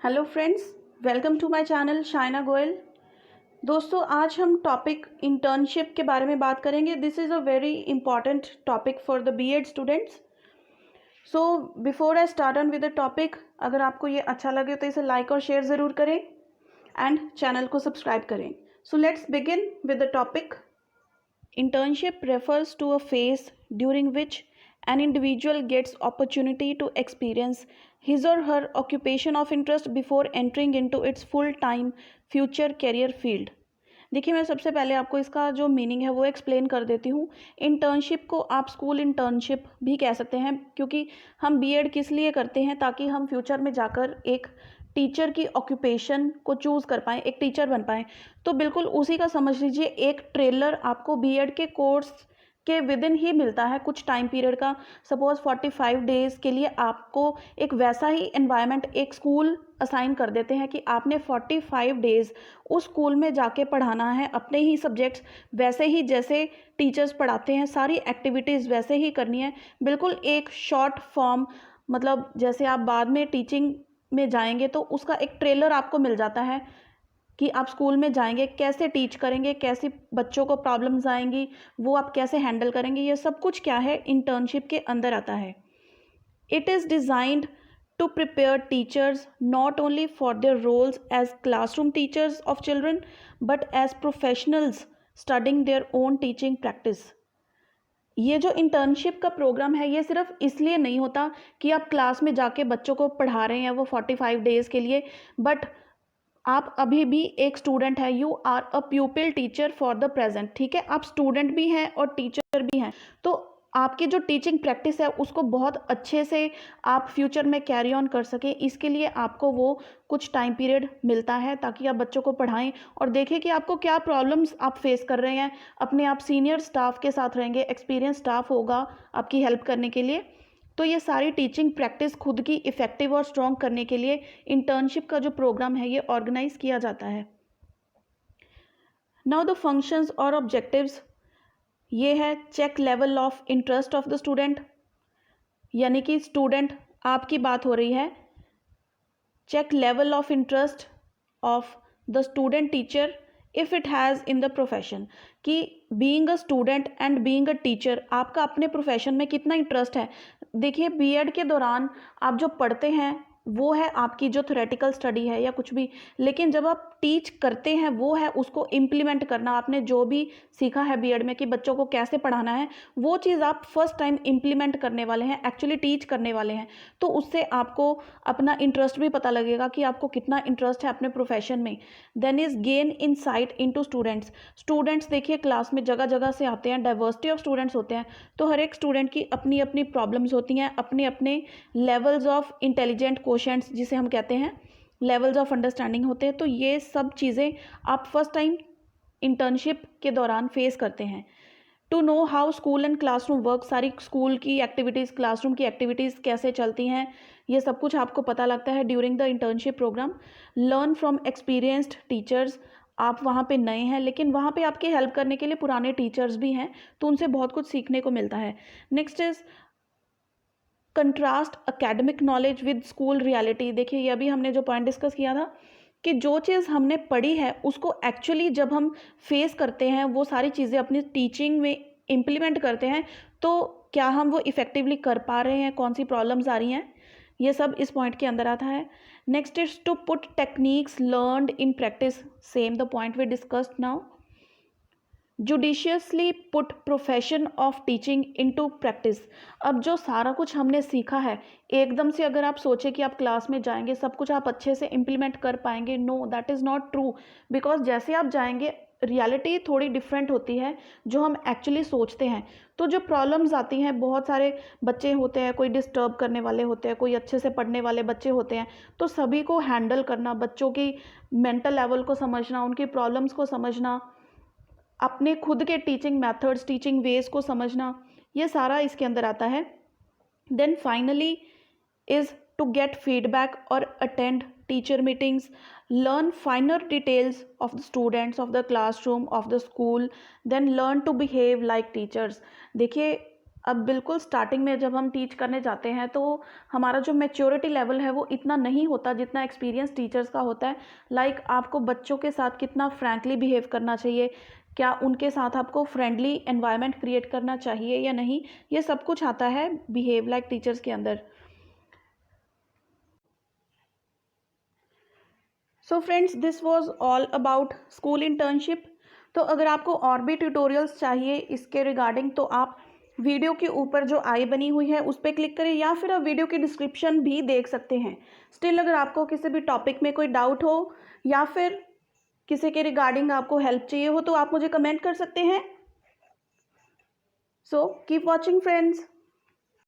Hello friends, welcome to my channel Shaina Goyal. दोस्तों, आज हम टॉपिक इंटर्नशिप के बारे में बात करेंगे। This is a very important topic for the BEd students. So before I start on with the topic, अगर आपको ये अच्छा लगे तो इसे लाइक और शेयर ज़रूर करें एंड चैनल को सब्सक्राइब करें। So let's begin with the topic. Internship refers to a phase during which an individual gets opportunity to experience his or her occupation of interest before entering into its full-time future career field. देखिए, मैं सबसे पहले आपको इसका जो meaning है वो explain कर देती हूँ। इंटर्नशिप को आप स्कूल इंटर्नशिप भी कह सकते हैं, क्योंकि हम बीएड किस लिए करते हैं, ताकि हम फ्यूचर में जाकर एक टीचर की ऑक्यूपेशन को चूज़ कर पाएँ, एक टीचर बन पाएँ। तो बिल्कुल उसी का समझ लीजिए, एक ट्रेलर आपको बीएड के कोर्स के विद इन ही मिलता है कुछ टाइम पीरियड का। सपोज 45 डेज़ के लिए आपको एक वैसा ही एनवायरनमेंट एक स्कूल असाइन कर देते हैं कि आपने 45 डेज़ उस स्कूल में जाके पढ़ाना है, अपने ही सब्जेक्ट्स वैसे ही जैसे टीचर्स पढ़ाते हैं, सारी एक्टिविटीज़ वैसे ही करनी है। बिल्कुल एक शॉर्ट फॉर्म, मतलब जैसे आप बाद में टीचिंग में जाएंगे तो उसका एक ट्रेलर आपको मिल जाता है कि आप स्कूल में जाएंगे, कैसे टीच करेंगे, कैसे बच्चों को प्रॉब्लम्स आएंगी, वो आप कैसे हैंडल करेंगे। ये सब कुछ क्या है, इंटर्नशिप के अंदर आता है। It is designed to prepare teachers not only for their roles as classroom teachers of children but as professionals studying their own teaching practice. ये जो इंटर्नशिप का प्रोग्राम है, ये सिर्फ इसलिए नहीं होता कि आप क्लास में जाके बच्चों को पढ़ा रहे हैं वो 45 डेज़ के लिए, बट आप अभी भी एक स्टूडेंट है। You are a pupil teacher for the present. ठीक है, आप स्टूडेंट भी हैं और टीचर भी हैं, तो आपकी जो टीचिंग प्रैक्टिस है उसको बहुत अच्छे से आप फ्यूचर में कैरी ऑन कर सकें। इसके लिए आपको वो कुछ टाइम पीरियड मिलता है ताकि आप बच्चों को पढ़ाएं और देखें कि आपको क्या प्रॉब्लम्स आप फेस कर रहे हैं। अपने आप सीनियर स्टाफ के साथ रहेंगे, एक्सपीरियंस स्टाफ होगा आपकी हेल्प करने के लिए। तो ये सारी टीचिंग प्रैक्टिस खुद की इफ़ेक्टिव और स्ट्रॉन्ग करने के लिए इंटर्नशिप का जो प्रोग्राम है ये ऑर्गेनाइज किया जाता है। नाउ द फंक्शंस और ऑब्जेक्टिव्स, ये है check level of interest of the student, यानी कि स्टूडेंट, आपकी बात हो रही है, check level of interest of the student teacher if it has in the profession, कि being a student and being a teacher आपका अपने प्रोफेशन में कितना इंटरेस्ट है। देखिए, बीएड के दौरान आप जो पढ़ते हैं वो है आपकी जो थ्योरेटिकल स्टडी है या कुछ भी, लेकिन जब आप टीच करते हैं वो है उसको इम्प्लीमेंट करना। आपने जो भी सीखा है बीएड में कि बच्चों को कैसे पढ़ाना है, वो चीज़ आप फर्स्ट टाइम इम्प्लीमेंट करने वाले हैं, एक्चुअली टीच करने वाले हैं। तो उससे आपको अपना इंटरेस्ट भी पता लगेगा कि आपको कितना इंटरेस्ट है अपने प्रोफेशन में। Then is gain insight into students. Students देखिए क्लास में जगह जगह से आते हैं, डाइवर्सिटी ऑफ स्टूडेंट्स होते हैं, तो हर एक स्टूडेंट की अपनी अपनी प्रॉब्लम्स होती हैं, अपने अपने लेवल्स ऑफ इंटेलिजेंट क्वोशेंट्स जिसे हम कहते हैं, लेवल्स ऑफ अंडरस्टैंडिंग होते हैं। तो ये सब चीज़ें आप फर्स्ट टाइम इंटर्नशिप के दौरान फेस करते हैं। To know how school and classroom work, सारी स्कूल की एक्टिविटीज़, क्लासरूम की एक्टिविटीज़ कैसे चलती हैं, ये सब कुछ आपको पता लगता है during the internship program. Learn from experienced teachers, आप वहाँ पे नए हैं लेकिन वहाँ पे आपकी हेल्प करने के लिए पुराने टीचर्स भी हैं, तो उनसे बहुत कुछ सीखने को मिलता है। Next is contrast academic knowledge with school reality. देखिए, ये अभी हमने जो पॉइंट डिस्कस किया था कि जो चीज़ हमने पढ़ी है उसको एक्चुअली जब हम फेस करते हैं, वो सारी चीज़ें अपनी टीचिंग में इम्प्लीमेंट करते हैं, तो क्या हम वो इफ़ेक्टिवली कर पा रहे हैं, कौन सी प्रॉब्लम्स आ रही हैं, ये सब इस पॉइंट के अंदर आता है। Next is to put techniques learned in practice, same the point we discussed now. Judiciously put profession of teaching into practice. अब जो सारा कुछ हमने सीखा है, एकदम से अगर आप सोचें कि आप क्लास में जाएंगे सब कुछ आप अच्छे से इम्प्लीमेंट कर पाएंगे, no, that is not true. Because जैसे आप जाएंगे रियलिटी थोड़ी डिफरेंट होती है जो हम एक्चुअली सोचते हैं। तो जो प्रॉब्लम्स आती हैं, बहुत सारे बच्चे होते हैं, कोई डिस्टर्ब करने वाले होते हैं, कोई अच्छे से पढ़ने वाले बच्चे होते हैं, तो सभी को हैंडल करना, बच्चों की मेंटल लेवल को समझना, उनकी प्रॉब्लम्स को समझना, अपने खुद के टीचिंग मेथड्स, टीचिंग वेज को समझना, ये सारा इसके अंदर आता है। Then finally is to get feedback और attend teacher meetings, learn finer details of the students, of the classroom, of the school, then learn to behave like teachers. देखिए, अब बिल्कुल स्टार्टिंग में जब हम टीच करने जाते हैं तो हमारा जो मैच्योरिटी लेवल है वो इतना नहीं होता जितना एक्सपीरियंस टीचर्स का होता है। लाइक आपको बच्चों के साथ कितना फ्रैंकली बिहेव करना चाहिए, क्या उनके साथ आपको फ्रेंडली एनवायरनमेंट क्रिएट करना चाहिए या नहीं, ये सब कुछ आता है बिहेव लाइक टीचर्स के अंदर। So friends, this was all about school internship. तो अगर आपको और भी ट्यूटोरियल्स चाहिए इसके रिगार्डिंग तो आप वीडियो के ऊपर जो आई बनी हुई है उस पर क्लिक करें, या फिर आप वीडियो की डिस्क्रिप्शन भी देख सकते हैं। स्टिल अगर आपको किसी भी टॉपिक में कोई डाउट हो या फिर किसी के रिगार्डिंग आपको हेल्प चाहिए हो तो आप मुझे कमेंट कर सकते हैं। So keep watching friends.